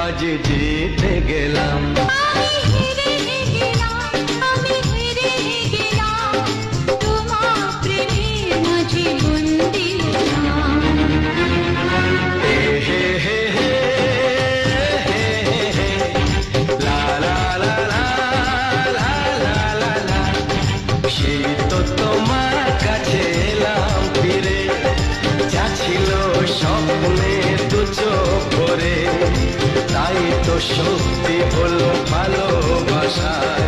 আজ জিতে গেলাম। আমি হেরে গেলাম, আমি হেরে গেলাম, তোমার প্রেমের মাঝে বন্দী হলাম। হে হে হে হে হে হে, লা লা লা লা লা লা লা লা। সেই তো তোমার কাছে এলাম ফিরে, যা ছিল স্বপ্নে দু চোখ ভরে, তাই তো সত্যি হলো ভালোবাসায়